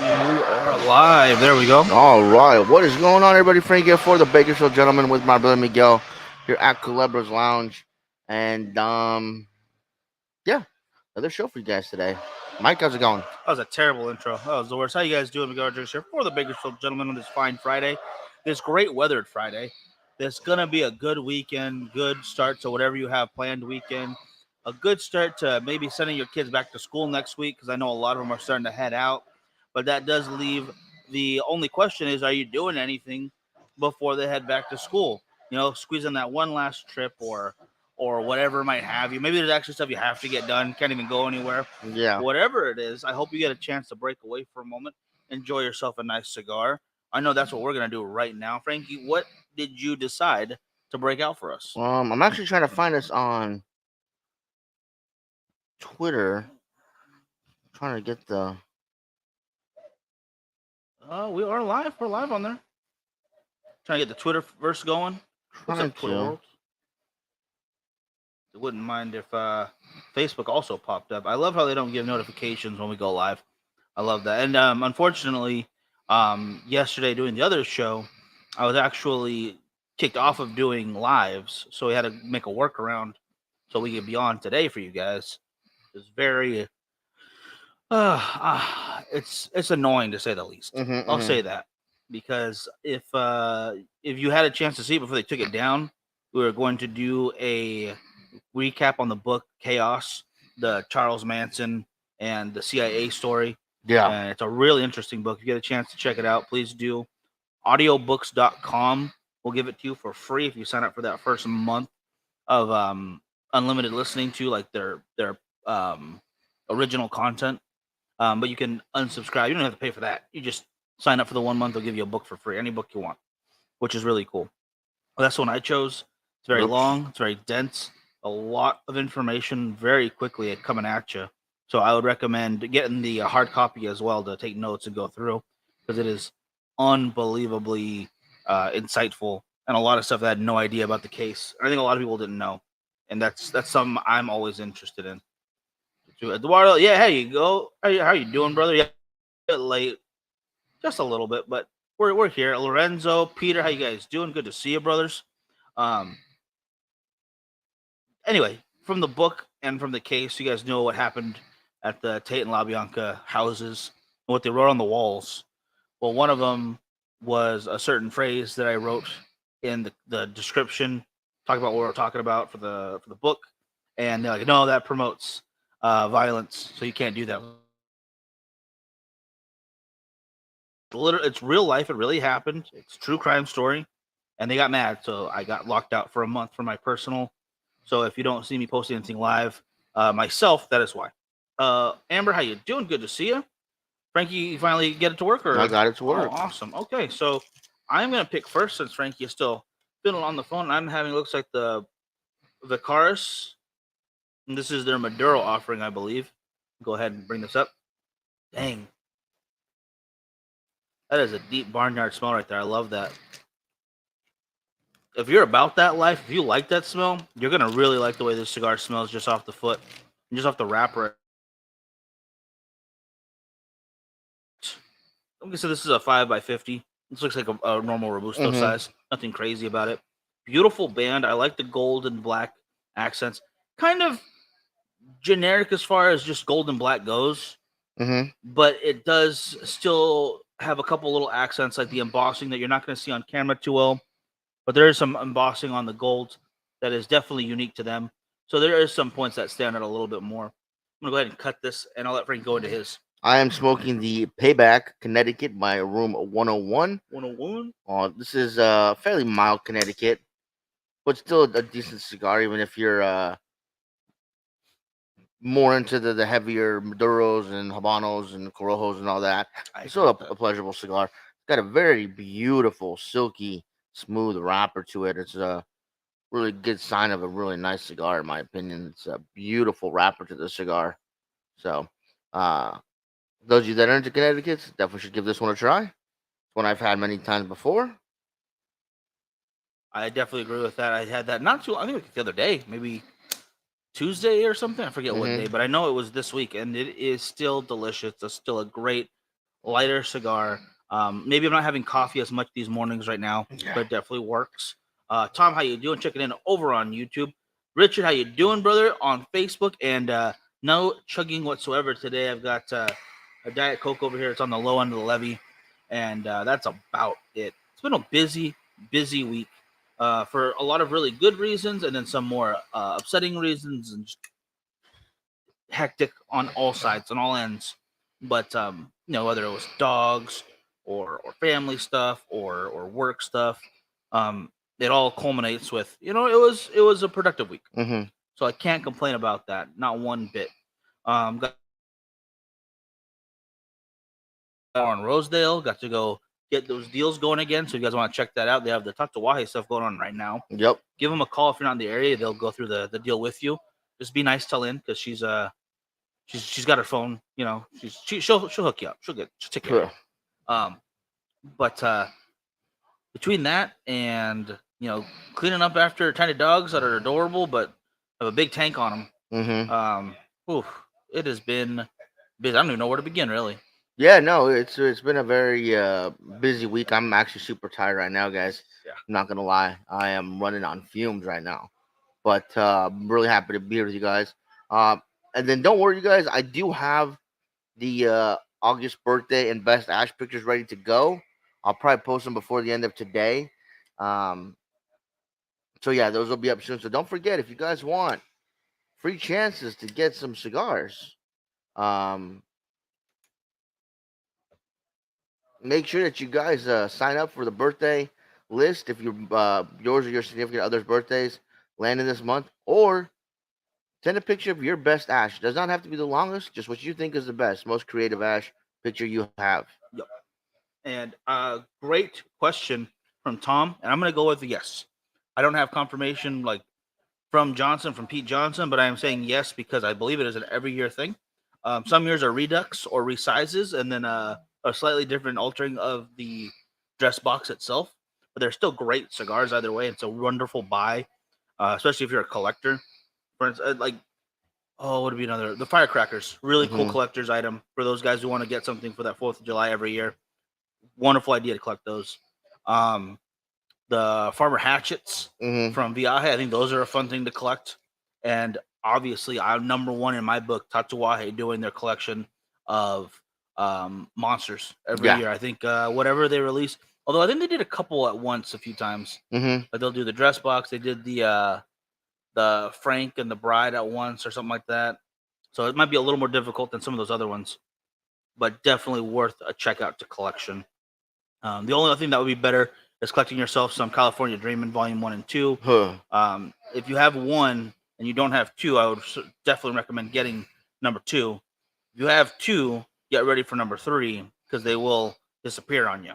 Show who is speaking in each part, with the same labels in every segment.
Speaker 1: We are live. There we go.
Speaker 2: All right, what is going on, everybody? Frank here for the Bakersfield Gentleman with my brother Miguel here at Culebra's Lounge, and yeah, another show for you guys today. Mike, how's it going?
Speaker 1: That was a terrible intro. That was the worst. How you guys doing? Miguel Rodriguez here for the Bakersfield Gentlemen on this fine Friday. This great weathered Friday. This gonna be a good weekend. Good start to whatever you have planned weekend. A good start to maybe sending your kids back to school next week because I know a lot of them are starting to head out. But that does leave the only question is: are you doing anything before they head back to school? Squeezing that one last trip or whatever might have you. Maybe there's actually stuff you have to get done. Can't even go anywhere.
Speaker 2: Yeah.
Speaker 1: Whatever it is, I hope you get a chance to break away for a moment, enjoy yourself a nice cigar. I know that's what we're gonna do right now. Frankie, what did you decide to break out for us?
Speaker 2: I'm actually trying to find us on Twitter. Trying to get the.
Speaker 1: We are live. We're live on there. Trying to get the Twitter verse going. What's
Speaker 2: Trying
Speaker 1: up, Twitter
Speaker 2: to.
Speaker 1: world? I wouldn't mind if Facebook also popped up. I love how they don't give notifications when we go live. I love that. And unfortunately, yesterday doing the other show, I was actually kicked off of doing lives, so we had to make a workaround so we could be on today for you guys. It's very, it's annoying to say the least. I'll say that because if you had a chance to see it before they took it down, we were going to do a recap on the book Chaos, the Charles Manson and the CIA story.
Speaker 2: Yeah.
Speaker 1: And it's a really interesting book. If you get a chance to check it out, please do. Audiobooks.com will give it to you for free if you sign up for that first month of unlimited listening to like their original content. But you can unsubscribe. You don't have to pay for that. You just sign up for the 1 month. They'll give you a book for free, any book you want, which is really cool. Well, that's the one I chose. It's very long. It's very dense. A lot of information very quickly coming at you. So I would recommend getting the hard copy as well to take notes and go through because it is unbelievably insightful and a lot of stuff that I had no idea about the case. I think a lot of people didn't know, and that's something I'm always interested in. Eduardo, yeah, how you go? How you doing, brother? Yeah, a bit late, just a little bit, but we're here. Lorenzo, Peter, how you guys doing? Good to see you, brothers. Anyway, from the book and from the case, you guys know what happened at the Tate and LaBianca houses and what they wrote on the walls. Well, one of them was a certain phrase that I wrote in the description, talking about what we're talking about for the book, and they're like, no, that promotes violence, so you can't do that. It's real life. It really happened. It's a true crime story, and they got mad, so I got locked out for a month for my personal. So if you don't see me posting anything live myself, that is why. Amber, how you doing? Good to see you. Frankie, you finally get it to work? Or
Speaker 2: I got it to work.
Speaker 1: Oh, awesome. Okay, so I'm gonna pick first since Frankie is still fiddling on the phone. I'm having looks like the Vicaris, and this is their Maduro offering, I believe. Go ahead and bring this up. Dang, that is a deep barnyard smell right there. I love that. If you're about that life, if you like that smell, you're gonna really like the way this cigar smells just off the foot, and just off the wrapper. I'm gonna say this is a 5x50. This looks like a normal Robusto size. Nothing crazy about it. Beautiful band. I like the gold and black accents. Kind of generic as far as just gold and black goes. But it does still have a couple little accents like the embossing that you're not going to see on camera too well. But there is some embossing on the gold that is definitely unique to them. So there is some points that stand out a little bit more. I'm going to go ahead and cut this, and I'll let Frank go into his.
Speaker 2: I am smoking the Payback Connecticut by Room 101.
Speaker 1: 101?
Speaker 2: This is fairly mild Connecticut, but still a decent cigar, even if you're more into the heavier Maduros and Habanos and Corojos and all that. It's still a pleasurable cigar. It's got a very beautiful, silky, smooth wrapper to it. It's a really good sign of a really nice cigar, in my opinion. It's a beautiful wrapper to the cigar. So, those of you that are into Connecticut definitely should give this one a try. It's one I've had many times before.
Speaker 1: I definitely agree with that. I had that not too. I think like the other day, maybe Tuesday or something. I forget what day, but I know it was this week, and it is still delicious. It's still a great lighter cigar. Maybe I'm not having coffee as much these mornings right now, but it definitely works. Tom, how you doing? Checking in over on YouTube. Richard, how you doing, brother? On Facebook, and no chugging whatsoever today. I've got a Diet Coke over here. It's on the low end of the levy, and that's about it. It's been a busy week for a lot of really good reasons, and then some more upsetting reasons, and just hectic on all sides, on all ends. But whether it was dogs or family stuff or work stuff, it all culminates with it was a productive week.
Speaker 2: Mm-hmm.
Speaker 1: So I can't complain about that, not one bit. Got on Rosedale, got to go get those deals going again. So if you guys want to check that out, they have the Tatawahe stuff going on right now.
Speaker 2: Yep.
Speaker 1: Give them a call if you're not in the area. They'll go through the deal with you. Just be nice to Lynn because she's got her phone. She'll hook you up. She'll take care of
Speaker 2: Sure.
Speaker 1: you. But between that and cleaning up after tiny dogs that are adorable but have a big tank on them,
Speaker 2: Mm-hmm.
Speaker 1: it has been busy. I don't even know where to begin, really.
Speaker 2: Yeah, no, it's been a very busy week. I'm actually super tired right now, guys.
Speaker 1: Yeah.
Speaker 2: I'm not gonna lie. I am running on fumes right now. But I'm really happy to be here with you guys. And then don't worry, you guys. I do have the August birthday and best ash pictures ready to go. I'll probably post them before the end of today. Um, so yeah, those will be up soon. So don't forget, if you guys want free chances to get some cigars, um, make sure that you guys sign up for the birthday list if yours or your significant other's birthdays landing this month, or send a picture of your best ash. Does not have to be the longest, just what you think is the best, most creative ash picture you have.
Speaker 1: Yep. And great question from Tom. And I'm going to go with yes. I don't have confirmation from Pete Johnson, but I am saying yes because I believe it is an every year thing. Some years are redux or resizes, and then a slightly different altering of the dress box itself. But they're still great cigars either way. It's a wonderful buy, especially if you're a collector. For instance, what would be another? The firecrackers, really cool
Speaker 2: Mm-hmm.
Speaker 1: collector's item for those guys who want to get something for that 4th of July every year. Wonderful idea to collect those. Um, the farmer hatchets
Speaker 2: Mm-hmm.
Speaker 1: from Viaje, I think those are a fun thing to collect. And obviously, I'm number one in my book, Tatuaje, doing their collection of monsters every
Speaker 2: Yeah.
Speaker 1: year. I think whatever they release, although I think they did a couple at once a few times.
Speaker 2: Mm-hmm.
Speaker 1: Like they'll do the dress box, they did the Frank and the Bride at once or something like that. So it might be a little more difficult than some of those other ones, but definitely worth a check out to collection. The only other thing that would be better is collecting yourself some California Dreamin' Volume 1 and 2.
Speaker 2: Huh.
Speaker 1: If you have one and you don't have two, I would definitely recommend getting number 2. If you have 2, get ready for number 3 because they will disappear on you.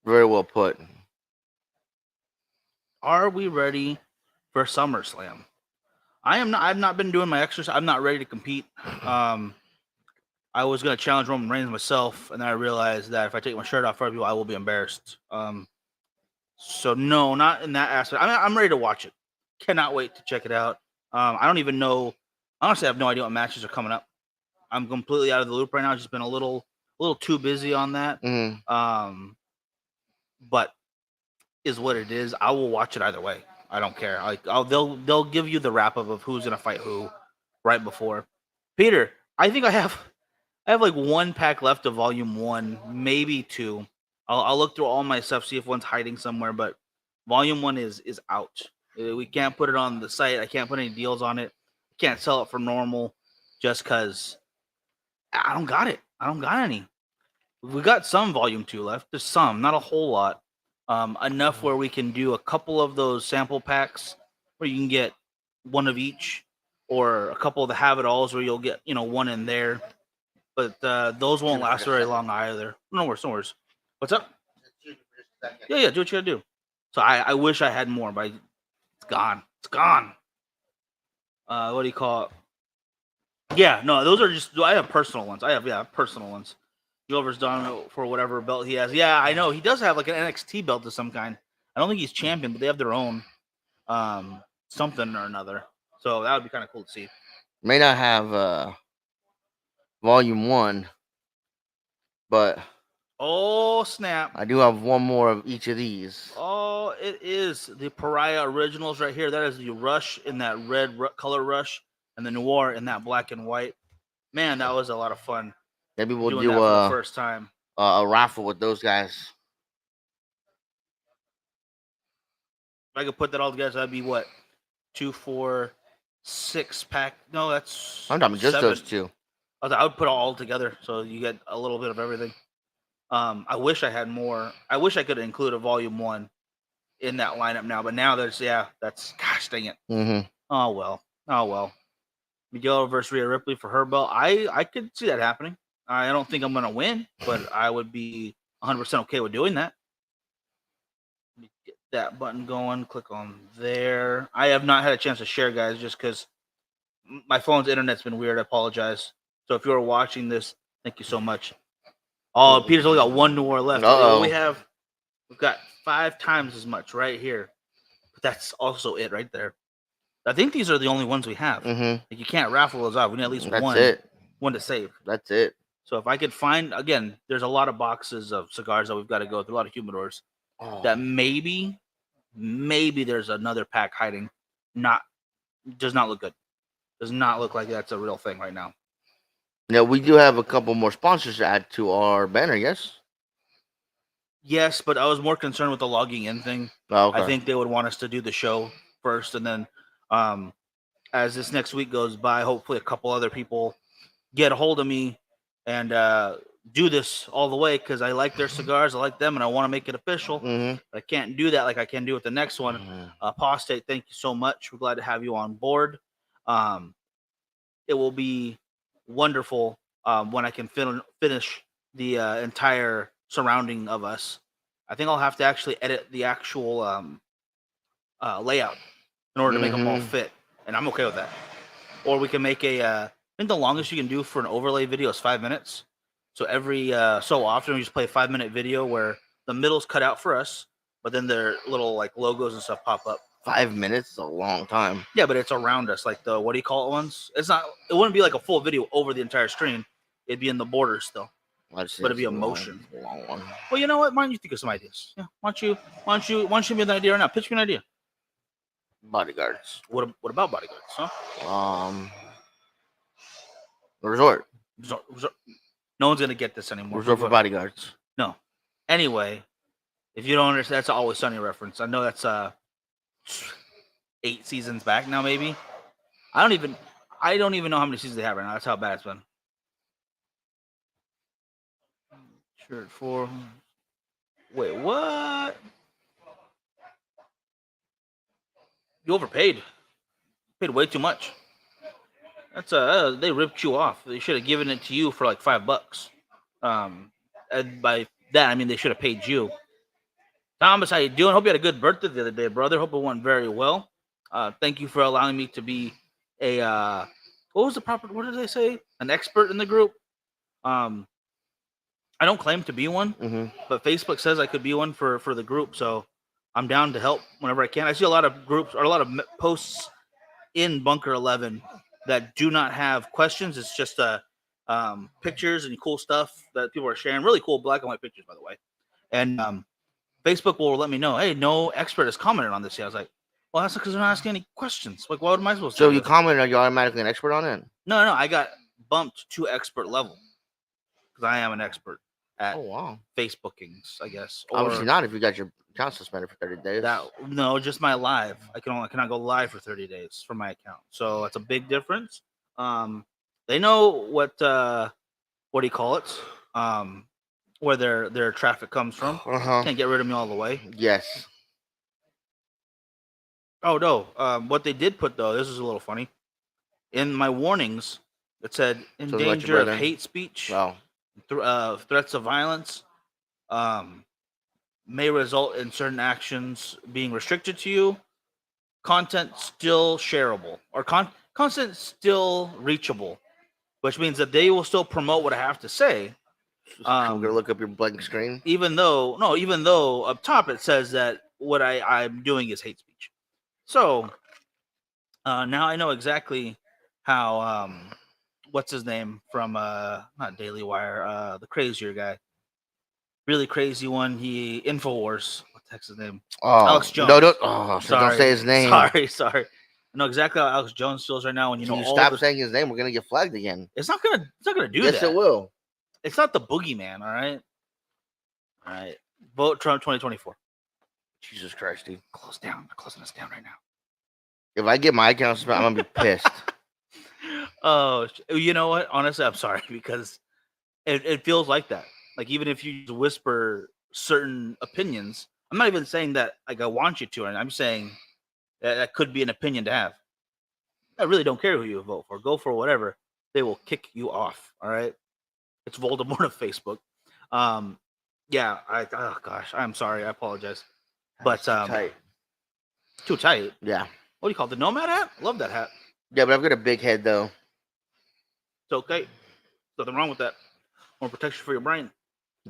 Speaker 2: Very well put.
Speaker 1: Are we ready for SummerSlam? I am not. I've not been doing my exercise. I'm not ready to compete. I was going to challenge Roman Reigns myself, and then I realized that if I take my shirt off for people, I will be embarrassed. So no, not in that aspect. I'm ready to watch it. Cannot wait to check it out. I don't even know. Honestly, I have no idea what matches are coming up. I'm completely out of the loop right now. I've just been a little too busy on that.
Speaker 2: Mm-hmm.
Speaker 1: But is what it is. I will watch it either way. I don't care. They'll give you the wrap up of who's gonna fight who right before. Peter, I think I have like 1 pack left of Volume 1, maybe 2. I'll look through all my stuff, see if one's hiding somewhere. But Volume 1 is out. We can't put it on the site. I can't put any deals on it. Can't sell it for normal, just because I don't got it. I don't got any. We got some Volume 2 left. There's some, not a whole lot. Enough where we can do a couple of those sample packs where you can get one of each, or a couple of the have it alls where you'll get one in there. But those won't last very long either. No worries, no worries. What's up? Yeah, do what you gotta do. So I wish I had more, but it's gone. It's gone. What do you call it? Yeah, no, those are just. I have personal ones. I have personal ones. Glover's done for whatever belt he has. Yeah, I know he does have like an NXT belt of some kind. I don't think he's champion, but they have their own something or another. So that would be kind of cool to see.
Speaker 2: May not have volume 1, but
Speaker 1: oh snap!
Speaker 2: I do have one more of each of these.
Speaker 1: Oh, it is the Pariah Originals right here. That is the Rush in that red color Rush, and the Noir in that black and white. Man, that was a lot of fun.
Speaker 2: Maybe we'll
Speaker 1: doing
Speaker 2: do
Speaker 1: that for the first time.
Speaker 2: A raffle with those guys.
Speaker 1: If I could put that all together, that'd be what? 2, 4, 6 pack. No, that's
Speaker 2: I'm talking just
Speaker 1: 7.
Speaker 2: those two.
Speaker 1: I would put it all together so you get a little bit of everything. I wish I had more. I wish I could include a volume 1 in that lineup now, but now that's gosh dang it.
Speaker 2: Mm-hmm.
Speaker 1: Oh well. Miguel versus Rhea Ripley for her belt. I could see that happening. I don't think I'm gonna win, but I would be 100% okay with doing that. Let me get that button going. Click on there. I have not had a chance to share, guys, just because my phone's internet's been weird. I apologize. So if you're watching this, thank you so much. Oh, Peter's only got 1 Noir left.
Speaker 2: Uh-oh.
Speaker 1: We've got 5 times as much right here. But that's also it right there. I think these are the only ones we have.
Speaker 2: Mm-hmm.
Speaker 1: Like you can't raffle those off. We need at least one to save.
Speaker 2: That's it.
Speaker 1: So if I could find, again, there's a lot of boxes of cigars that we've got to go through, a lot of humidors. That maybe there's another pack hiding. Does not look good. Does not look like that's a real thing right now.
Speaker 2: Now we do have a couple more sponsors to add to our banner.
Speaker 1: Yes, but I was more concerned with the logging in thing.
Speaker 2: Oh, okay.
Speaker 1: I think they would want us to do the show first, and then as this next week goes by, hopefully a couple other people get a hold of me and do this all the way because I like their cigars, I like them, and I want to make it official.
Speaker 2: Mm-hmm.
Speaker 1: I can't do that like I can do with the next one. Apostate, thank you so much. We're glad to have you on board. It will be wonderful when I can finish the entire surrounding of us. I think I'll have to actually edit the actual layout in order to make them all fit, and I'm okay with that. Or we can make I think the longest you can do for an overlay video is 5 minutes. So every so often we just play a 5-minute video where the middle's cut out for us, but then their little like logos and stuff pop up.
Speaker 2: 5 minutes is a long time.
Speaker 1: Yeah, but it's around us, like the what do you call it ones? It's not. It wouldn't be like a full video over the entire screen. It'd be in the borders still. But it'd be a motion.
Speaker 2: Long one.
Speaker 1: Well, you know what? Why don't you think of some ideas? Yeah. Why don't you give me an idea right now? Pitch me an idea.
Speaker 2: Bodyguards.
Speaker 1: What about bodyguards? Huh?
Speaker 2: Resort.
Speaker 1: No one's gonna get this anymore.
Speaker 2: Resort for bodyguards.
Speaker 1: No. Anyway, if you don't understand, that's an Always Sunny reference. I know that's 8 seasons back now, maybe. I don't even know how many seasons they have right now. That's how bad it's been. Shirt 4. Wait, what? You overpaid. Paid way too much. That's they ripped you off. They should have given it to you for like $5. And by that I mean they should have paid you. Thomas, how you doing? Hope you had a good birthday the other day, brother. Hope it went very well. Thank you for allowing me to be a what did they say? An expert in the group. I don't claim to be one, but Facebook says I could be one for the group, so I'm down to help whenever I can. I see a lot of groups or a lot of posts in Bunker 11 that do not have questions. It's just pictures and cool stuff that people are sharing. Really cool black and white pictures, by the way. And Facebook will let me know, hey, no expert has commented on this yet. I was like, well, that's because they're not asking any questions. Like, what am I supposed to do?
Speaker 2: So you commented, are you automatically an expert on it?
Speaker 1: No, I got bumped to expert level because I am an expert at Facebookings, I guess. Or,
Speaker 2: obviously not if you got your account suspended for 30 days.
Speaker 1: No, just my live. I cannot go live for 30 days for my account. So that's a big difference. They know what do you call it? Where their traffic comes from. Can't get rid of me all the way.
Speaker 2: Yes.
Speaker 1: Oh no. What they did put though, this is a little funny. In my warnings, it said in danger of hate speech.
Speaker 2: Wow.
Speaker 1: Threats of violence may result in certain actions being restricted to you. Content still shareable or content still reachable, which means that they will still promote what I have to say.
Speaker 2: I'm gonna look up your blank screen.
Speaker 1: Even though up top it says that what I'm doing is hate speech. So now I know exactly how what's his name from not Daily Wire, the crazier guy, really crazy one. He Infowars. What the heck's his name?
Speaker 2: Oh
Speaker 1: Alex
Speaker 2: no,
Speaker 1: Jones.
Speaker 2: don't say his name.
Speaker 1: Sorry. I know exactly how Alex Jones feels right now when you
Speaker 2: Can
Speaker 1: know
Speaker 2: you
Speaker 1: all
Speaker 2: stop
Speaker 1: the.
Speaker 2: saying his name? We're gonna get flagged again.
Speaker 1: It's not gonna do
Speaker 2: Yes,
Speaker 1: that.
Speaker 2: it will.
Speaker 1: It's not the boogeyman. All right. Vote Trump 2024.
Speaker 2: Jesus Christ, dude.
Speaker 1: Close down. They're closing us down right now.
Speaker 2: If I get my account spent, I'm gonna be pissed.
Speaker 1: Oh, you know what? Honestly, I'm sorry because it feels like that. Like even if you whisper certain opinions, I'm not even saying that like I want you to, and I'm saying that could be an opinion to have. I really don't care who you vote for. Go for whatever. They will kick you off. All right. It's Voldemort of Facebook. Um, yeah. Oh gosh, I'm sorry. I apologize. But too tight.
Speaker 2: Yeah.
Speaker 1: What do you call it? The Nomad hat? Love that hat.
Speaker 2: Yeah, but I've got a big head though.
Speaker 1: It's okay. Nothing wrong with that. More protection for your brain.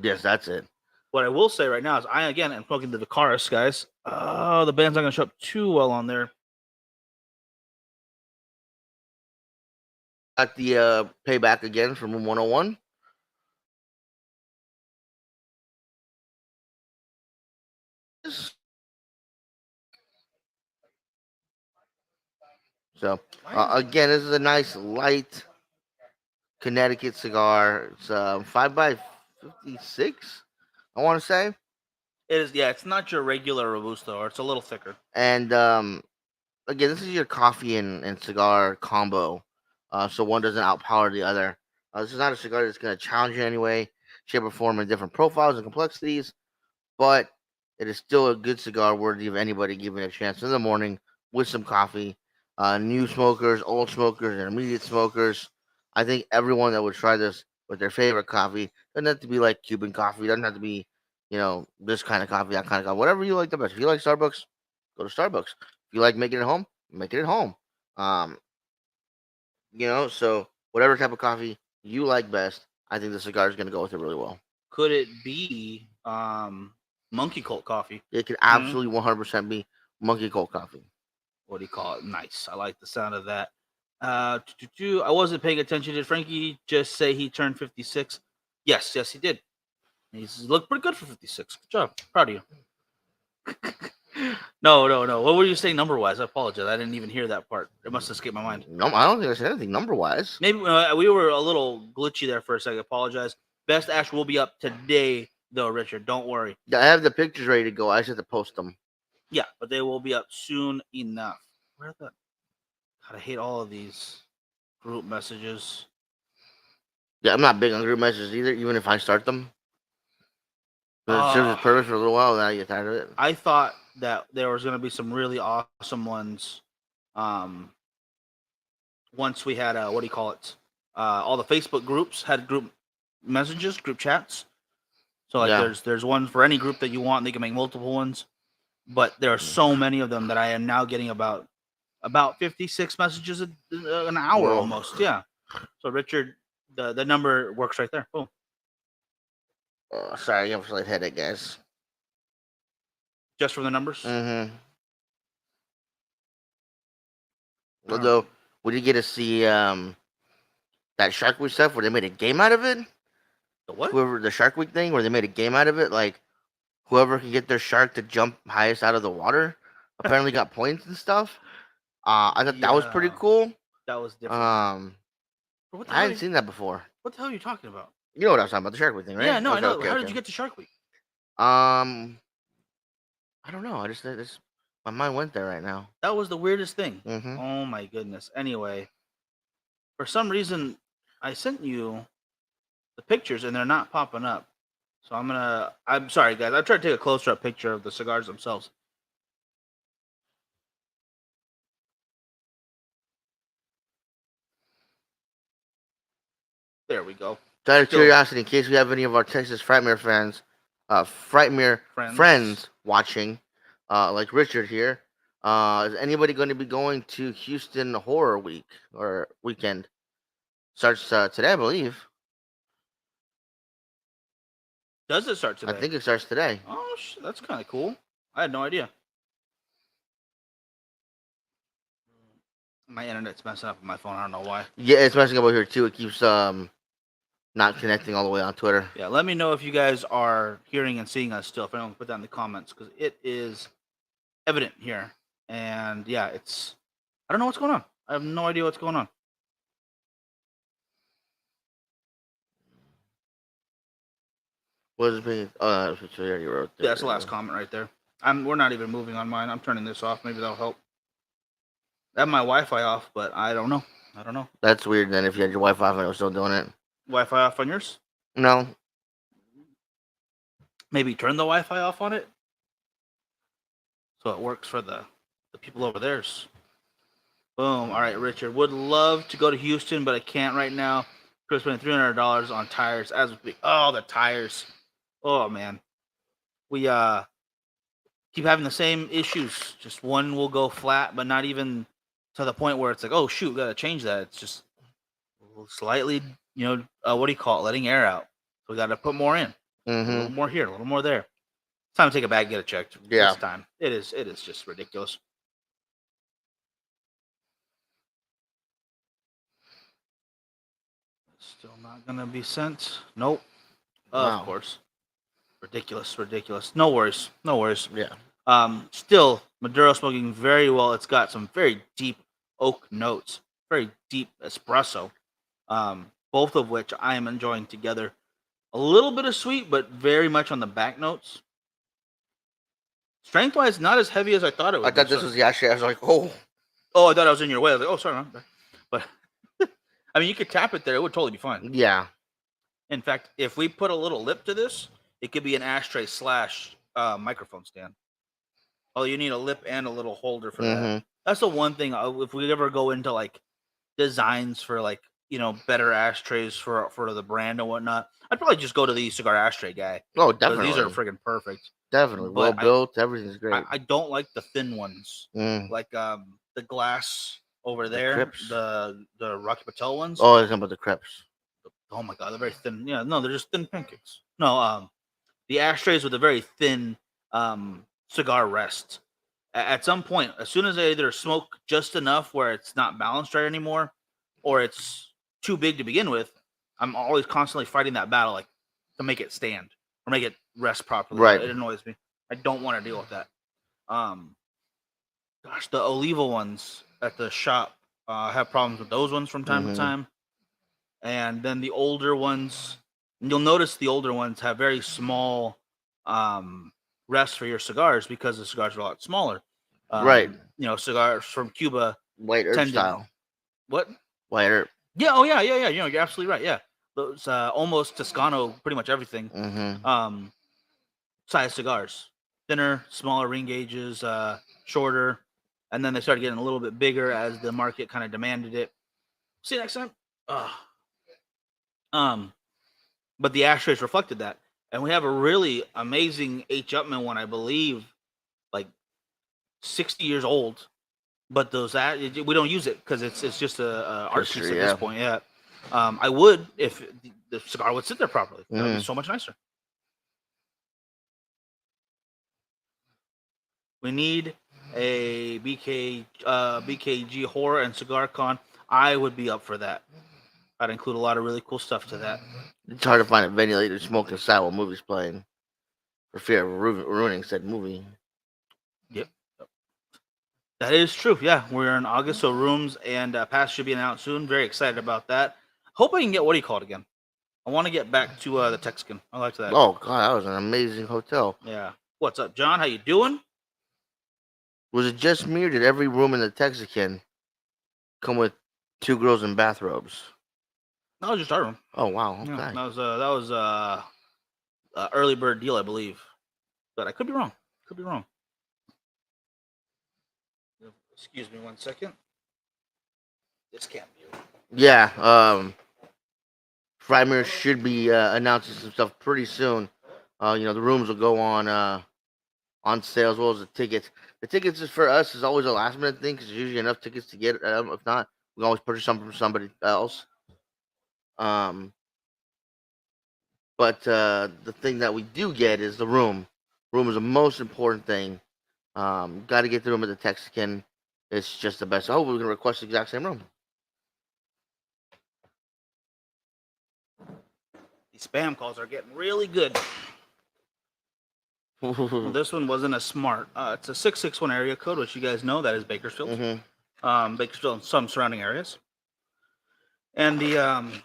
Speaker 2: Yes, that's it.
Speaker 1: What I will say right now is I again am smoking the Vicaris, guys. Oh, the band's not gonna show up too well on there.
Speaker 2: Got the payback again from Room 101. So again, this is a nice light Connecticut cigar. It's 5x56, I want to say.
Speaker 1: It is, yeah. It's not your regular Robusto, or it's a little thicker.
Speaker 2: And again, this is your coffee and cigar combo, so one doesn't outpower the other. This is not a cigar that's going to challenge you in any way, shape, or form in different profiles and complexities, but it is still a good cigar worthy of anybody giving it a chance in the morning with some coffee. New smokers, old smokers, intermediate smokers. I think everyone that would try this with their favorite coffee doesn't have to be like Cuban coffee. Doesn't have to be, this kind of coffee, that kind of coffee. Whatever you like the best. If you like Starbucks, go to Starbucks. If you like making it at home, make it at home. Um, so whatever type of coffee you like best, I think the cigar is going to go with it really well.
Speaker 1: Could it be Monkey Cult coffee?
Speaker 2: It could absolutely 100% be Monkey Cult coffee.
Speaker 1: What do you call it? Nice. I like the sound of that. I wasn't paying attention. Did Frankie just say he turned 56? Yes, he did. He's looked pretty good for 56. Good job. Proud of you. No. What were you saying number wise? I apologize. I didn't even hear that part. It must have escaped my mind.
Speaker 2: No, I don't think I said anything number wise.
Speaker 1: Maybe we were a little glitchy there for a second. I apologize. Best Ash will be up today, though, Richard. Don't worry.
Speaker 2: I have the pictures ready to go. I just have to post them.
Speaker 1: Yeah, but they will be up soon enough. Where the? God, I hate all of these group messages.
Speaker 2: Yeah, I'm not big on group messages either, even if I start them. But it serves its purpose for a little while, and then I get tired of it.
Speaker 1: I thought that there was going to be some really awesome ones. Once we had what do you call it? All the Facebook groups had group messages, group chats. So like, there's one for any group that you want. They can make multiple ones, but there are so many of them that I am now getting about 56 messages an hour almost. Yeah. So Richard, the number works right there. Boom.
Speaker 2: Sorry, I have a slight headache, guys.
Speaker 1: Just from the numbers?
Speaker 2: Mm-hmm. Although, we did get to see that Shark Week stuff where they made a game out of it.
Speaker 1: The what?
Speaker 2: The Shark Week thing where they made a game out of it, like whoever can get their shark to jump highest out of the water apparently got points and stuff. I thought that was pretty cool.
Speaker 1: That was different.
Speaker 2: I hadn't seen that before.
Speaker 1: What the hell are you talking about?
Speaker 2: You know what I was talking about, the Shark Week thing, right?
Speaker 1: Yeah, no, I know. How did you get to Shark Week?
Speaker 2: I don't know. I just my mind went there right now.
Speaker 1: That was the weirdest thing.
Speaker 2: Mm-hmm.
Speaker 1: Oh my goodness. Anyway, for some reason, I sent you the pictures and they're not popping up. So I'm sorry, guys. I'm trying to take a closer up picture of the cigars themselves. There we go.
Speaker 2: Out of curiosity, in case we have any of our Texas Frightmare fans, Frightmare friends watching, like Richard here, is anybody going to be going to Houston Horror Week or weekend? Starts today, I believe.
Speaker 1: Does it start today?
Speaker 2: I think it starts today.
Speaker 1: Oh, that's kind of cool. I had no idea. My internet's messing up on my phone. I don't know why.
Speaker 2: Yeah, it's messing up over here too. It keeps not connecting all the way on Twitter.
Speaker 1: Yeah, let me know if you guys are hearing and seeing us still. If anyone put that in the comments, because it is evident here. And yeah, it's I don't know what's going on. I have no idea what's going on.
Speaker 2: What is it being? Oh, that's what you already wrote there.
Speaker 1: Yeah, that's the last comment right there. We're not even moving on mine. I'm turning this off. Maybe that'll help. I have my Wi-Fi off, but I don't know. I don't know.
Speaker 2: That's weird. Then if you had your Wi-Fi and it was still doing it.
Speaker 1: Wi-Fi off on yours?
Speaker 2: No.
Speaker 1: Maybe turn the Wi-Fi off on it so it works for the people over there's. Boom. All right, Richard. Would love to go to Houston, but I can't right now. Could spend $300 on tires as we speak. Oh, the tires. Oh man. We keep having the same issues. Just one will go flat, but not even to the point where it's like, oh shoot, gotta change that. It's just slightly, what do you call it? Letting air out. So we gotta put more in. A little more here, a little more there. It's time to take it back, get it checked.
Speaker 2: Yeah.
Speaker 1: It's time. It is just ridiculous. Still not gonna be sent. Nope.
Speaker 2: Wow.
Speaker 1: Of course. Ridiculous. No worries.
Speaker 2: Yeah.
Speaker 1: Still Maduro smoking very well. It's got some very deep oak notes, very deep espresso. Both of which I am enjoying together. A little bit of sweet, but very much on the back notes. Strength wise, not as heavy as I thought it would.
Speaker 2: I thought this was the actually. I was like, oh.
Speaker 1: Oh, I thought I was in your way. I was like, oh, sorry, man. But I mean, you could tap it there; it would totally be fine.
Speaker 2: Yeah.
Speaker 1: In fact, if we put a little lip to this, it could be an ashtray / microphone stand. Oh, you need a lip and a little holder for that. That's the one thing. If we ever go into like designs for like better ashtrays for the brand and whatnot, I'd probably just go to the cigar ashtray guy.
Speaker 2: Oh, definitely.
Speaker 1: These are freaking perfect.
Speaker 2: Definitely well built. Everything's great.
Speaker 1: I don't like the thin ones, like the glass over there, the Rocky Patel ones.
Speaker 2: Oh, it's about the crepes.
Speaker 1: Oh my god, they're very thin. Yeah, no, they're just thin pancakes. No, the ashtrays with a very thin cigar rest. At some point, as soon as I either smoke just enough where it's not balanced right anymore, or it's too big to begin with, I'm always constantly fighting that battle, like to make it stand or make it rest properly.
Speaker 2: Right.
Speaker 1: It annoys me. I don't want to deal with that. Gosh, the Oliva ones at the shop have problems with those ones from time to time. And then the older ones, you'll notice the older ones have very small rests for your cigars because the cigars are a lot smaller.
Speaker 2: Right.
Speaker 1: Cigars from Cuba.
Speaker 2: White herb style.
Speaker 1: What?
Speaker 2: White herb.
Speaker 1: Yeah. Oh, yeah. You're absolutely right. Yeah. Those almost Toscano, pretty much everything. Size cigars. Thinner, smaller ring gauges, shorter. And then they started getting a little bit bigger as the market kind of demanded it. See you next time. But the ashtrays reflected that. And we have a really amazing H. Upman one, I believe, like 60 years old. But we don't use it because it's just a art piece at this point. Yeah. I would if the cigar would sit there properly. That would be so much nicer. We need a BKG horror and cigar con. I would be up for that. I'd include a lot of really cool stuff to that.
Speaker 2: It's hard to find a venue later smoking style while movies playing, for fear of ruining said movie.
Speaker 1: Yep. That is true. Yeah, we're in August, so rooms and pass should be announced soon. Very excited about that. Hope I can get, what do you call it again? I want to get back to the Texican. I like that.
Speaker 2: Oh god, that was an amazing hotel.
Speaker 1: Yeah. What's up, John? How you doing?
Speaker 2: Was it just me, or did every room in the Texican come with 2 girls in bathrobes?
Speaker 1: That was just our room.
Speaker 2: Oh wow. Okay.
Speaker 1: Yeah, that was early bird deal, I believe, but I could be wrong. Excuse me 1 second. This can't be right.
Speaker 2: Yeah. Freimer should be announcing some stuff pretty soon. The rooms will go on sale as well as the tickets. The tickets is for us is always a last minute thing because there's usually enough tickets to get. If not, we can always purchase some from somebody else. But the thing that we do get is the room. Room is the most important thing. Got to get the room at the Texican. It's just the best. Oh, we're gonna request the exact same room.
Speaker 1: These spam calls are getting really good. Well, this one wasn't as smart. It's a 661 area code, which you guys know that is Bakersfield. Bakersfield and some surrounding areas. And the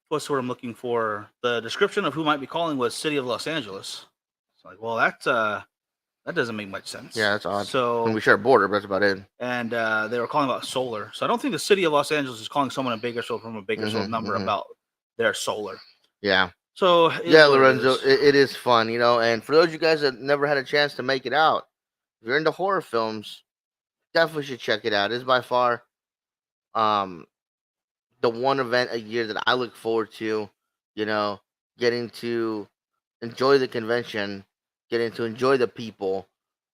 Speaker 1: what's what I'm looking for? The description of who might be calling was City of Los Angeles. It's like, well, that doesn't make much sense.
Speaker 2: Yeah, that's odd.
Speaker 1: So
Speaker 2: when we share a border, but that's about it.
Speaker 1: And they were calling about solar. So I don't think the City of Los Angeles is calling someone in Bakersfield from a Bakersfield number about their solar.
Speaker 2: Yeah.
Speaker 1: So
Speaker 2: yeah, Lorenzo, it is fun, you know. And for those of you guys that never had a chance to make it out, if you're into horror films, definitely should check it out. It's by far the one event a year that I look forward to, you know, getting to enjoy the convention, getting to enjoy the people,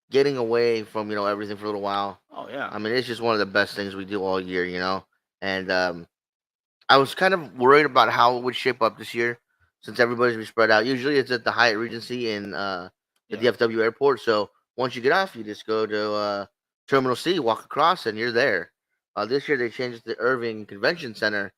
Speaker 2: getting away from, you know, everything for a little while.
Speaker 1: Oh yeah.
Speaker 2: I mean, it's just one of the best things we do all year, you know. And I was kind of worried about how it would shape up this year since everybody's be spread out. Usually it's at the Hyatt Regency in the DFW airport. So once you get off, you just go to Terminal C, walk across, and you're there. This year they changed it to Irving Convention Center.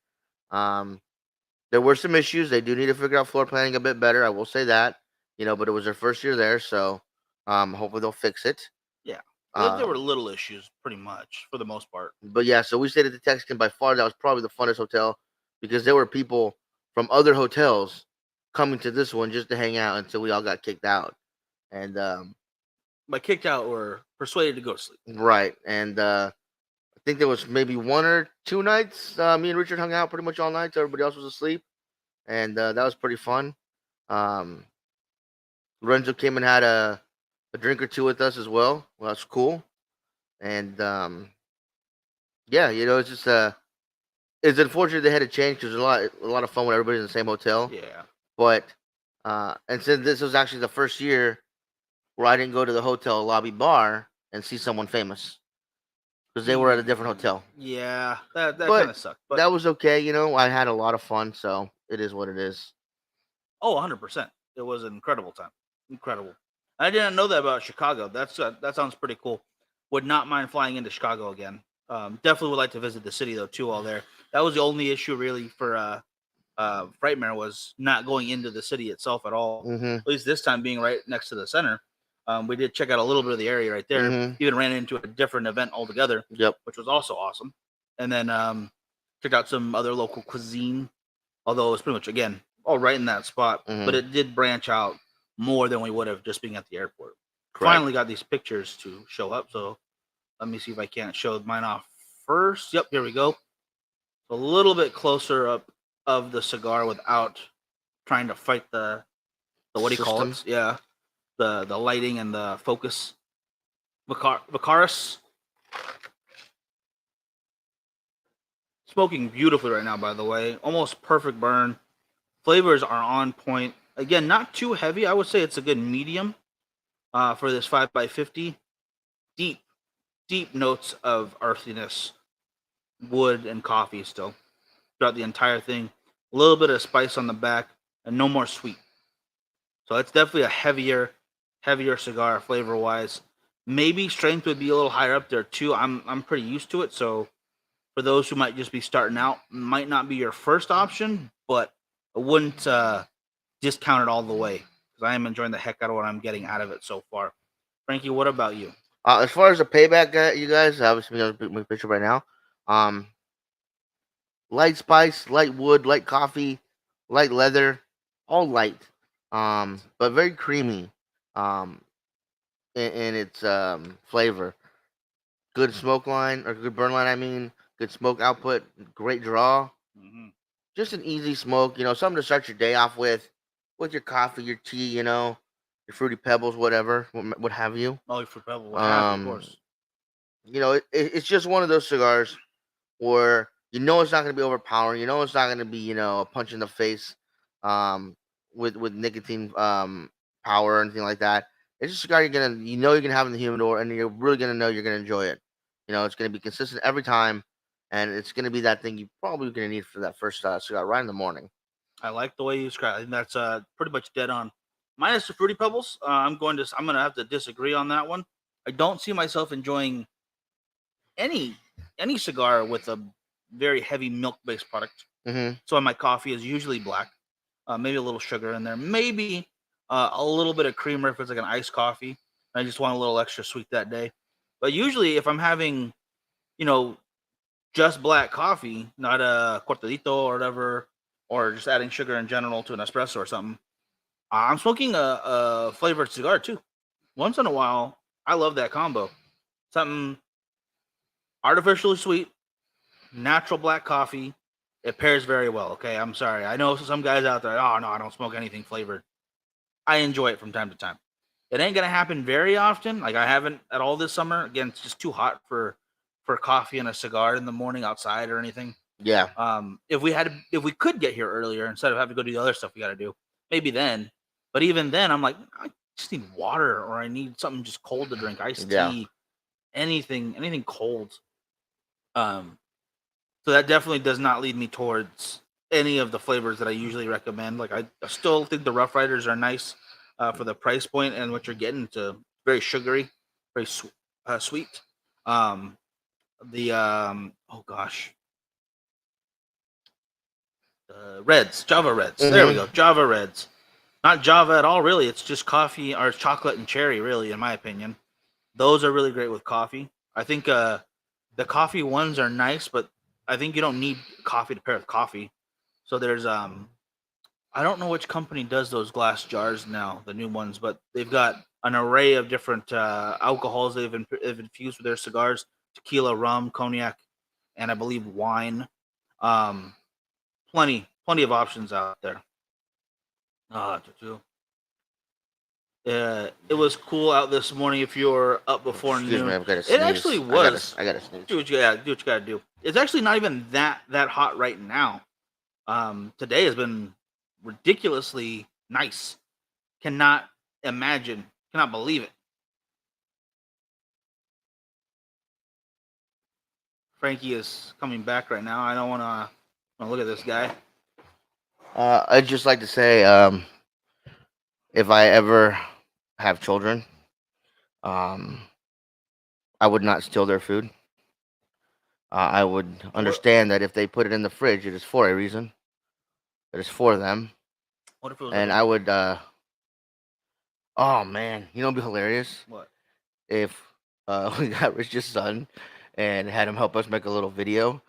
Speaker 2: There were some issues. They do need to figure out floor planning a bit better. I will say that, you know, but it was their first year there, so hopefully they'll fix it.
Speaker 1: Yeah, there were little issues, pretty much for the most part.
Speaker 2: But yeah, so we stayed at the Texan. By far, that was probably the funnest hotel because there were people from other hotels coming to this one just to hang out until we all got kicked out. And
Speaker 1: by kicked out or persuaded to go to sleep.
Speaker 2: Right, and I think there was maybe 1 or 2 nights me and Richard hung out pretty much all night. So everybody else was asleep, and that was pretty fun. Lorenzo came and had a drink or two with us as well. Well, that's cool. And yeah, you know, it's just it's unfortunate they had to change because there's a lot of fun when everybody's in the same hotel.
Speaker 1: Yeah.
Speaker 2: But and since this was actually the first year where I didn't go to the hotel lobby bar and see someone famous because they were at a different hotel.
Speaker 1: Yeah, that kind of sucked.
Speaker 2: But that was okay. You know, I had a lot of fun, so it is what it is.
Speaker 1: Oh, 100%. It was an incredible time. Incredible. I didn't know that about Chicago. That sounds pretty cool. Would not mind flying into Chicago again. Definitely would like to visit the city though too. While there, that was the only issue really for Frightmare was not going into the city itself at all. At least this time being right next to the center. We did check out a little bit of the area right there. Even ran into a different event altogether.
Speaker 2: Yep.
Speaker 1: Which was also awesome. And then checked out some other local cuisine. Although it was pretty much again all right in that spot, but it did branch out more than we would have just being at the airport. Correct. Finally got these pictures to show up, so let me see if I can't show mine off first. Yep, here we go. A little bit closer up of the cigar without trying to fight the what do you call it? Yeah, the lighting and the focus. Vicaris. Smoking beautifully right now, by the way. Almost perfect burn. Flavors are on point. Again, not too heavy. I would say it's a good medium for this 5x50. Deep notes of earthiness, wood, and coffee still throughout the entire thing. A little bit of spice on the back, and no more sweet. So it's definitely a heavier cigar flavor-wise. Maybe strength would be a little higher up there too. I'm pretty used to it. So for those who might just be starting out, might not be your first option, but I wouldn't discount it all the way because I am enjoying the heck out of what I'm getting out of it so far. Frankie, what about you?
Speaker 2: As far as the payback, you guys, obviously I'm gonna make a picture right now. Light spice, light wood, light coffee, light leather, all light, but very creamy, in its flavor. Good smoke line or good burn line. I mean, good smoke output, great draw. Just an easy smoke, you know, something to start your day off with your coffee, your tea, you know, your fruity pebbles, whatever, what have you.
Speaker 1: Oh, your fruity pebbles, what have you, of course.
Speaker 2: You know, it's just one of those cigars where you know it's not going to be overpowering. You know it's not going to be, you know, a punch in the face with nicotine power or anything like that. It's a cigar you're gonna have in the humidor, and you're really gonna know you're gonna enjoy it. You know, it's gonna be consistent every time, and it's gonna be that thing you probably gonna need for that first cigar right in the morning.
Speaker 1: I like the way you describe it. I think that's pretty much dead on. Minus the fruity pebbles, I'm gonna have to disagree on that one. I don't see myself enjoying any cigar with a very heavy milk based product.
Speaker 2: Mm-hmm.
Speaker 1: So my coffee is usually black, maybe a little sugar in there, maybe a little bit of creamer if it's like an iced coffee. I just want a little extra sweet that day. But usually, if I'm having, you know, just black coffee, not a cortadito or whatever, or just adding sugar in general to an espresso or something, I'm smoking a flavored cigar too. Once in a while, I love that combo. Something artificially sweet, natural black coffee. It pairs very well. Okay, I'm sorry. I know some guys out there. Oh no, I don't smoke anything flavored. I enjoy it from time to time. It ain't gonna happen very often. Like I haven't at all this summer. Again, it's just too hot for coffee and a cigar in the morning outside or anything.
Speaker 2: Yeah.
Speaker 1: If we could get here earlier instead of having to go do the other stuff we got to do, maybe then. But even then, I'm like, I just need water or I need something just cold to drink, iced
Speaker 2: Yeah.
Speaker 1: tea, anything cold. So that definitely does not lead me towards any of the flavors that I usually recommend. Like I still think the Rough Riders are nice for the price point and what you're getting. To very sugary, very sweet. Oh gosh, Reds, Java Reds. There we
Speaker 2: Mm-hmm.
Speaker 1: go, Java Reds. Not Java at all, really. It's just coffee or chocolate and cherry, really, in my opinion. Those are really great with coffee. I think the coffee ones are nice, but I think you don't need coffee to pair with coffee. So there's I don't know which company does those glass jars now, the new ones, but they've got an array of different alcohols they've infused with their cigars: tequila, rum, cognac, and I believe wine. Um, plenty of options out there. Ah, it was cool out this morning. If you're up before
Speaker 2: Excuse me,
Speaker 1: noon,
Speaker 2: I've got to
Speaker 1: it
Speaker 2: sneeze.
Speaker 1: actually was.
Speaker 2: I gotta sneeze.
Speaker 1: Do what you gotta do. It's actually not even that hot right now. Today has been ridiculously nice. Cannot imagine, cannot believe it. Frankie is coming back right now. I don't want to look at this guy.
Speaker 2: I'd just like to say, if I ever have children, um, I would not steal their food. I would
Speaker 1: What?
Speaker 2: understand that if they put it in the fridge, it is for a reason. It is for them,
Speaker 1: What if it was
Speaker 2: and
Speaker 1: like
Speaker 2: I would. Oh man, you know, it'd be hilarious
Speaker 1: what?
Speaker 2: if we got Rich's son and had him help us make a little video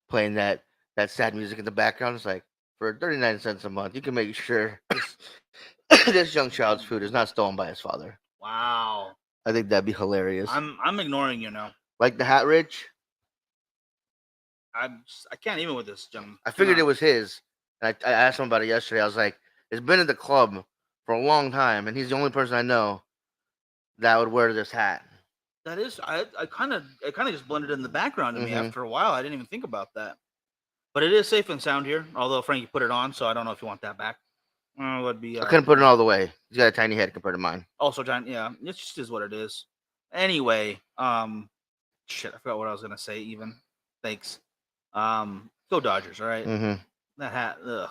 Speaker 2: playing that sad music in the background. It's like for 39 cents a month, you can make sure this young child's food is not stolen by his father.
Speaker 1: Wow.
Speaker 2: I think that'd be hilarious.
Speaker 1: I'm ignoring you now.
Speaker 2: Like the hat, Rich.
Speaker 1: I can't even with this gentleman.
Speaker 2: I figured it was his. And I asked him about it yesterday. I was like, it's been at the club for a long time, and he's the only person I know that would wear this hat.
Speaker 1: That is, I kind of just blended in the background to me
Speaker 2: Mhm.
Speaker 1: after a while. I didn't even think about that. But it is safe and sound here. Although Frankie put it on, so I don't know if you want that back. It would be.
Speaker 2: I couldn't put it all the way. He's got a tiny head compared to mine.
Speaker 1: Also, John. Yeah, it just is what it is. Anyway, shit, I forgot what I was gonna say. Even, thanks. Go Dodgers. All right.
Speaker 2: Mm-hmm.
Speaker 1: That hat. Ugh.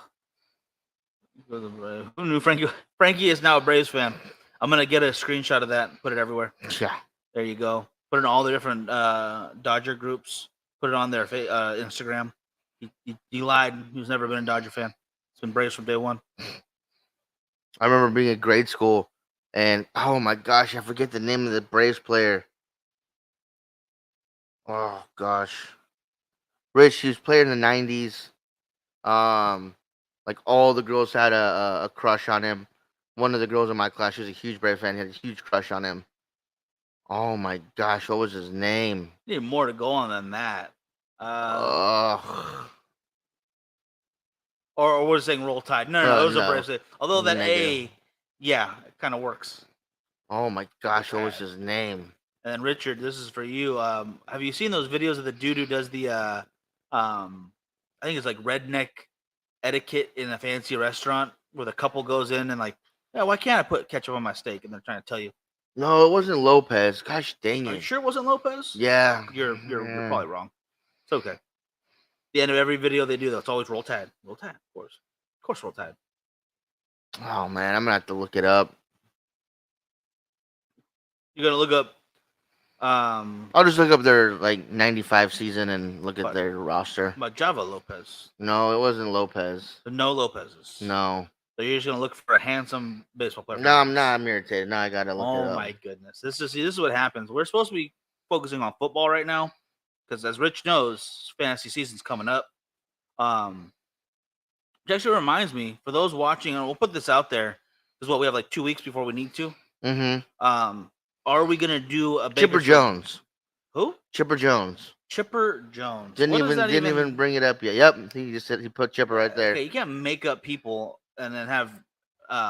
Speaker 1: Who knew Frankie? Frankie is now a Braves fan. I'm gonna get a screenshot of that and put it everywhere.
Speaker 2: Yeah.
Speaker 1: There you go. Put it in all the different Dodger groups. Put it on their Instagram. He lied. He's never been a Dodger fan. It's been Braves from day one.
Speaker 2: I remember being in grade school, and oh my gosh, I forget the name of the Braves player. Oh gosh, Rich. He was playing in the '90s. Like all the girls had a crush on him. One of the girls in my class, she was a huge Brave fan, had a huge crush on him. Oh my gosh, what was his name?
Speaker 1: Need more to go on than that.
Speaker 2: Ugh.
Speaker 1: Or we're saying Roll Tide. No, it was a
Speaker 2: no.
Speaker 1: Braves. Although that
Speaker 2: Negative.
Speaker 1: A, yeah, it kind of works.
Speaker 2: Oh my gosh, what was his name?
Speaker 1: And then Richard, this is for you. Have you seen those videos of the dude who does the I think it's like redneck etiquette in a fancy restaurant where the couple goes in and like, yeah, why can't I put ketchup on my steak? And they're trying to tell you.
Speaker 2: No, it wasn't Lopez. Gosh dang
Speaker 1: Are you
Speaker 2: it.
Speaker 1: sure it wasn't Lopez?
Speaker 2: Yeah.
Speaker 1: You're probably wrong. It's okay. The end of every video they do, that's always Roll Tide. Roll Tide, of course, Roll Tide.
Speaker 2: Oh man, I'm gonna have to look it up.
Speaker 1: You're gonna look up
Speaker 2: I'll just look up their like 95 season and look at
Speaker 1: but
Speaker 2: their roster.
Speaker 1: Java Lopez.
Speaker 2: No, it wasn't Lopez.
Speaker 1: The no Lopez's.
Speaker 2: No.
Speaker 1: So you're just gonna look for a handsome baseball player.
Speaker 2: No, I'm not. I'm irritated. Now I gotta look it
Speaker 1: Oh
Speaker 2: up.
Speaker 1: my goodness. This is what happens. We're supposed to be focusing on football right now. Because as Rich knows, fantasy season's coming up. Which actually reminds me, for those watching, and we'll put this out there, is what we have like 2 weeks before we need to.
Speaker 2: Mm-hmm.
Speaker 1: Are we gonna do a
Speaker 2: Chipper Jones?
Speaker 1: Who?
Speaker 2: Chipper Jones.
Speaker 1: Chipper Jones.
Speaker 2: Didn't even bring it up yet. Yep, he just said he put Chipper right there.
Speaker 1: Okay, you can't make up people and then have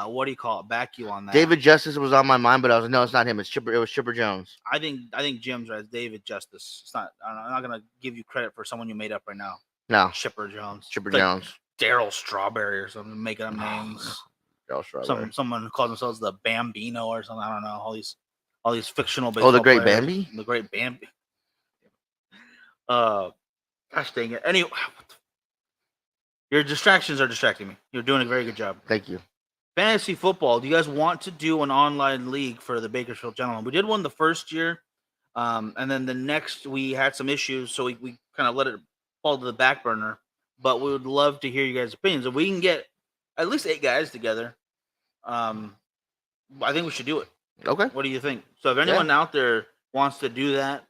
Speaker 1: what do you call it? Back you on that.
Speaker 2: David Justice was on my mind, but I was no, it's not him. It's Chipper. It was Chipper Jones.
Speaker 1: I think Jim's right. It's David Justice. It's not. I'm not gonna give you credit for someone you made up right now.
Speaker 2: No,
Speaker 1: Chipper Jones.
Speaker 2: Chipper Jones.
Speaker 1: Daryl Strawberry or something, making up names.
Speaker 2: Daryl Strawberry.
Speaker 1: Someone calls themselves the Bambino or something. I don't know. All these fictional baseball.
Speaker 2: Oh, the Great
Speaker 1: players.
Speaker 2: Bambi.
Speaker 1: The Great Bambi. Gosh dang it. Anyway, your distractions are distracting me. You're doing a very good job.
Speaker 2: Thank you.
Speaker 1: Fantasy football. Do you guys want to do an online league for the Bakersfield Gentlemen? We did one the first year, and then the next we had some issues, so we kind of let it fall to the back burner. But we would love to hear you guys' opinions. If we can get at least 8 guys together, I think we should do it.
Speaker 2: Okay.
Speaker 1: What do you think? So if anyone out there wants to do that,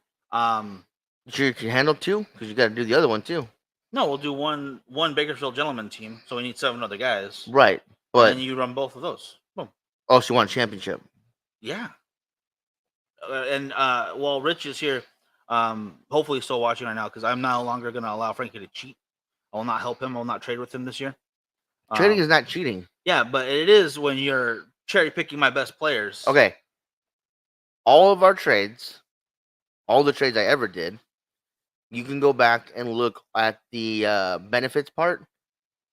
Speaker 2: you can handle 2 because you got to do the other one too.
Speaker 1: No, we'll do one Bakersfield Gentleman team. So we need 7 other guys.
Speaker 2: Right, but
Speaker 1: and you run both of those. Boom.
Speaker 2: Oh, so you want a championship?
Speaker 1: Yeah. And while Rich is here, hopefully he's still watching right now because I'm no longer going to allow Frankie to cheat. I will not help him. I will not trade with him this year.
Speaker 2: Trading is not cheating.
Speaker 1: Yeah, but it is when you're cherry picking my best players.
Speaker 2: Okay. All of our trades, all the trades I ever did, you can go back and look at the benefits part,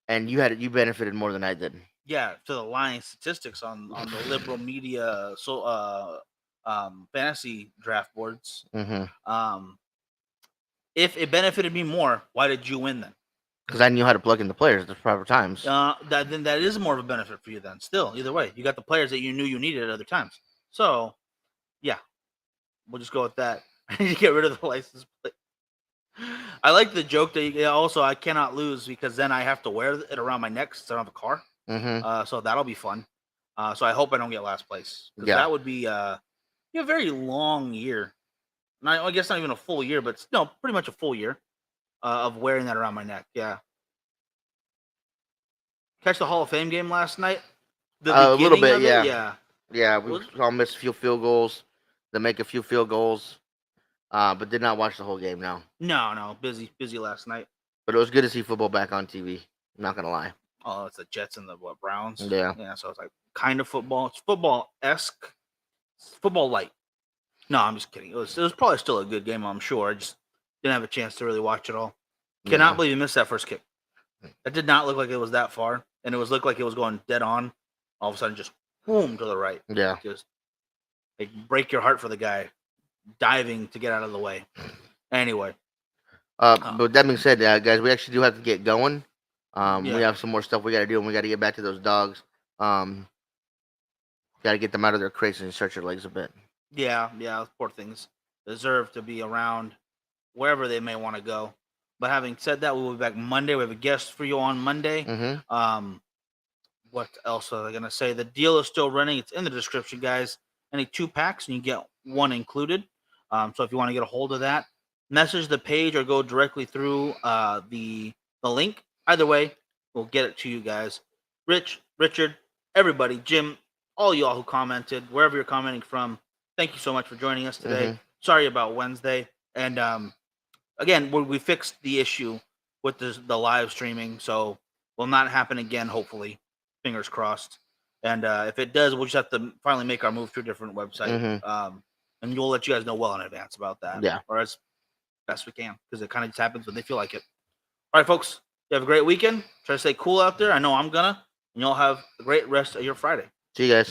Speaker 2: and you benefited more than I did.
Speaker 1: Yeah, to the lying statistics on the liberal media fantasy draft boards.
Speaker 2: Mm-hmm.
Speaker 1: If it benefited me more, why did you win then?
Speaker 2: Because I knew how to plug in the players at the proper times.
Speaker 1: Then that is more of a benefit for you then. Still, either way, you got the players that you knew you needed at other times. So, yeah, we'll just go with that. I need to get rid of the license plate. I like the joke that also I cannot lose because then I have to wear it around my neck since I don't have a car.
Speaker 2: Mm-hmm.
Speaker 1: So that'll be fun. So I hope I don't get last place.
Speaker 2: Yeah.
Speaker 1: That would be a very long year. I guess not even a full year, but no, pretty much a full year of wearing that around my neck. Yeah. Catch the Hall of Fame game last night?
Speaker 2: A little bit, yeah.
Speaker 1: Yeah.
Speaker 2: Yeah, we all missed a few field goals. They make a few field goals, but did not watch the whole game. No.
Speaker 1: No, busy last night.
Speaker 2: But it was good to see football back on TV. I'm not gonna lie.
Speaker 1: Oh, it's the Jets and the Browns.
Speaker 2: Yeah.
Speaker 1: Yeah. So it's like kind of football. It's football-esque. It's football light. No, I'm just kidding. It was probably still a good game. I'm sure. I just didn't have a chance to really watch it all. Cannot believe you missed that first kick. That did not look like it was that far, and it looked like it was going dead on. All of a sudden, just boom to the right.
Speaker 2: Yeah.
Speaker 1: Just like break your heart for the guy diving to get out of the way. Anyway.
Speaker 2: But with that being said, guys, we actually do have to get going.
Speaker 1: Yeah.
Speaker 2: We have some more stuff we got to do, and we got to get back to those dogs. Got to get them out of their crates and stretch their legs a bit.
Speaker 1: Yeah, poor things deserve to be around wherever they may want to go. But having said that, we will be back Monday. We have a guest for you on Monday.
Speaker 2: Mm-hmm.
Speaker 1: What else are they going to say? The deal is still running. It's in the description, guys. Any 2 packs, and you get 1 included. So if you want to get a hold of that, message the page or go directly through the link. Either way, we'll get it to you guys. Rich, Richard, everybody, Jim, all y'all who commented, wherever you're commenting from, thank you so much for joining us today.
Speaker 2: Mm-hmm.
Speaker 1: Sorry about Wednesday. And again, we fixed the issue with the live streaming, so will not happen again, hopefully. Fingers crossed. And if it does, we'll just have to finally make our move to a different website.
Speaker 2: Mm-hmm.
Speaker 1: And we'll let you guys know well in advance about that.
Speaker 2: Yeah.
Speaker 1: Or as best we can, because it kind of just happens when they feel like it. All right, folks. You have a great weekend. Try to stay cool out there. I know I'm gonna. And y'all have a great rest of your Friday.
Speaker 2: See you guys.